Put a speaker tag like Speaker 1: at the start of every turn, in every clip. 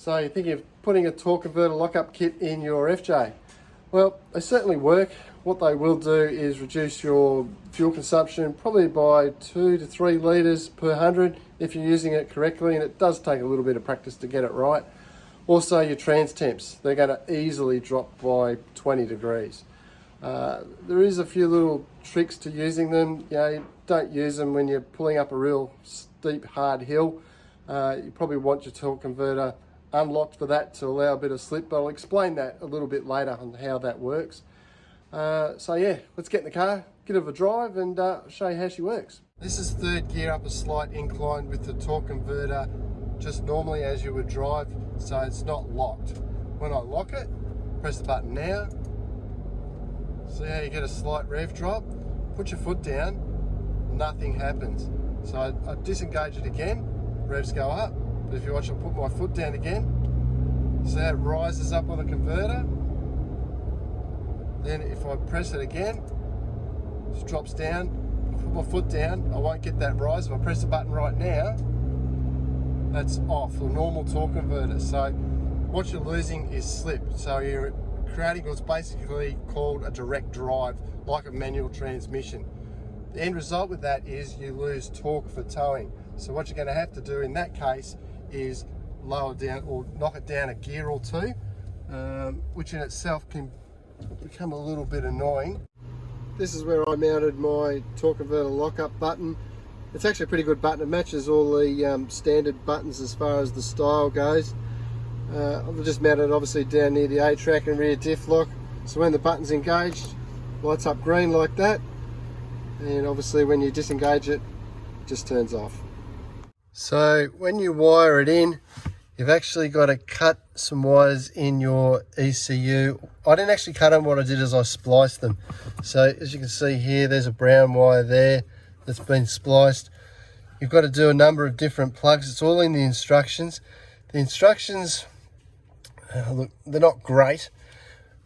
Speaker 1: So you're thinking of putting a torque converter lockup kit in your FJ. Well, they certainly work. What they will do is reduce your fuel consumption probably by 2 to 3 litres per 100 if you're using it correctly, and it does take a little bit of practice to get it right. Also your trans temps, they're going to easily drop by 20 degrees. There is a few little tricks to using them. You don't use them when you're pulling up a real steep, hard hill. You probably want your torque converter unlocked for that to allow a bit of slip, but I'll explain that a little bit later on how that works. So yeah, let's get in the car, give it a drive, and show you how she works. This is third gear up a slight incline with the torque converter just normally as you would drive, so it's not locked. When I lock it, press the button now. See how you get a slight rev drop? Put your foot down, nothing happens. So I disengage it again, revs go up. But if you watch, I'll put my foot down again. See how it rises up on the converter? Then if I press it again, it drops down. If I put my foot down, I won't get that rise. If I press the button right now, that's off, the normal torque converter. So what you're losing is slip. So you're creating what's basically called a direct drive, like a manual transmission. The end result with that is you lose torque for towing. So what you're going to have to do in that case is lower down or knock it down a gear or two, which in itself can become a little bit annoying. This is where I mounted my torque converter lockup button. It's actually a pretty good button. It matches all the standard buttons as far as the style goes. I've just mounted it obviously down near the A-track and rear diff lock. So when the button's engaged, lights up green like that. And obviously when you disengage it, it just turns off. So when you wire it in, you've actually got to cut some wires in your ECU. I didn't actually cut them, what I did is I spliced them. So as you can see here, there's a brown wire there that's been spliced. You've got to do a number of different plugs. It's all in the instructions. The instructions, look, they're not great.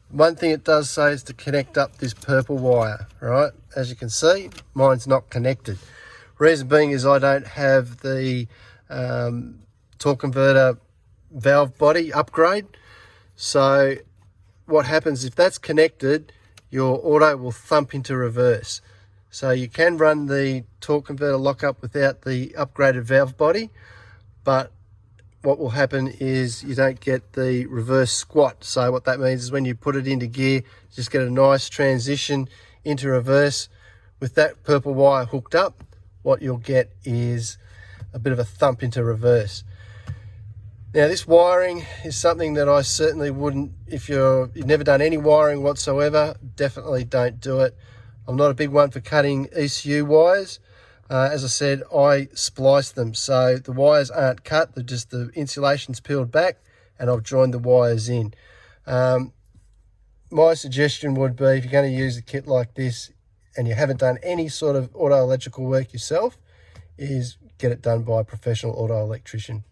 Speaker 1: One thing it does say is to connect up this purple wire, right? As you can see, mine's not connected. Reason being is I don't have the torque converter valve body upgrade. So what happens if that's connected, your auto will thump into reverse. So you can run the torque converter lockup without the upgraded valve body, but what will happen is you don't get the reverse squat. So what that means is when you put it into gear, just get a nice transition into reverse. With that purple wire hooked up, what you'll get is a bit of a thump into reverse. Now this wiring is something that I certainly wouldn't, if you've never done any wiring whatsoever, definitely don't do it. I'm not a big one for cutting ECU wires. As I said, I splice them, so the wires aren't cut, they're just the insulation's peeled back and I've joined the wires in. My suggestion would be, if you're going to use a kit like this and you haven't done any sort of auto electrical work yourself, is get it done by a professional auto electrician.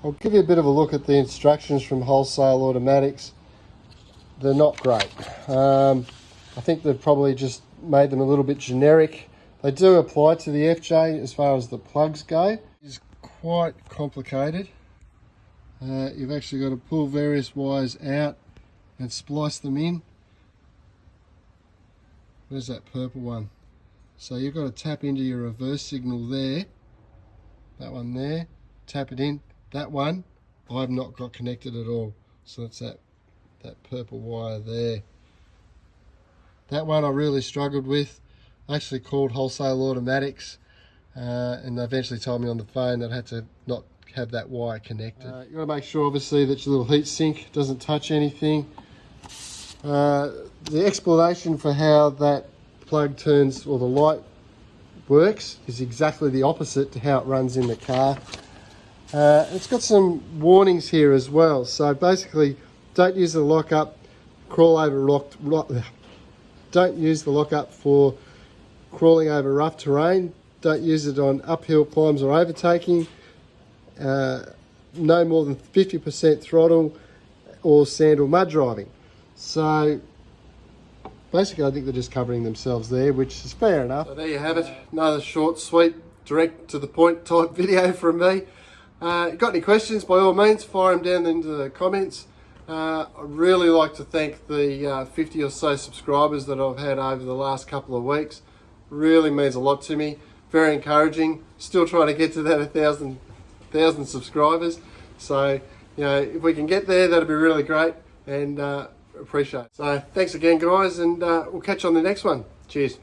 Speaker 1: I'll give you a bit of a look at the instructions from Wholesale Automatics. They're not great. I think they've probably just made them a little bit generic. They do apply to the FJ as far as the plugs go. It's quite complicated. You've actually got to pull various wires out and splice them in. Where's that purple one? So you've got to tap into your reverse signal there. That one there. Tap it in. That one I've not got connected at all. So it's that purple wire there. That one I really struggled with. I actually called Wholesale Automatics and they eventually told me on the phone that I had to not have that wire connected. You've got to make sure obviously that your little heat sink doesn't touch anything. The explanation for how that plug turns, or the light works, is exactly the opposite to how it runs in the car. It's got some warnings here as well. So basically, don't use the lockup, don't use the lockup for crawling over rough terrain. Don't use it on uphill climbs or overtaking. No more than 50% throttle or sand or mud driving. So basically I think they're just covering themselves there, which is fair enough. So there you have it, another short, sweet, direct to the point type video from me. Got any questions, by all means, fire them down into the comments. I'd really like to thank the 50 or so subscribers that I've had over the last couple of weeks. Really means a lot to me. Very encouraging. Still trying to get to that 1,000 subscribers. So, you know, if we can get there, that'd be really great, and appreciate it. So thanks again, guys, and we'll catch you on the next one. Cheers.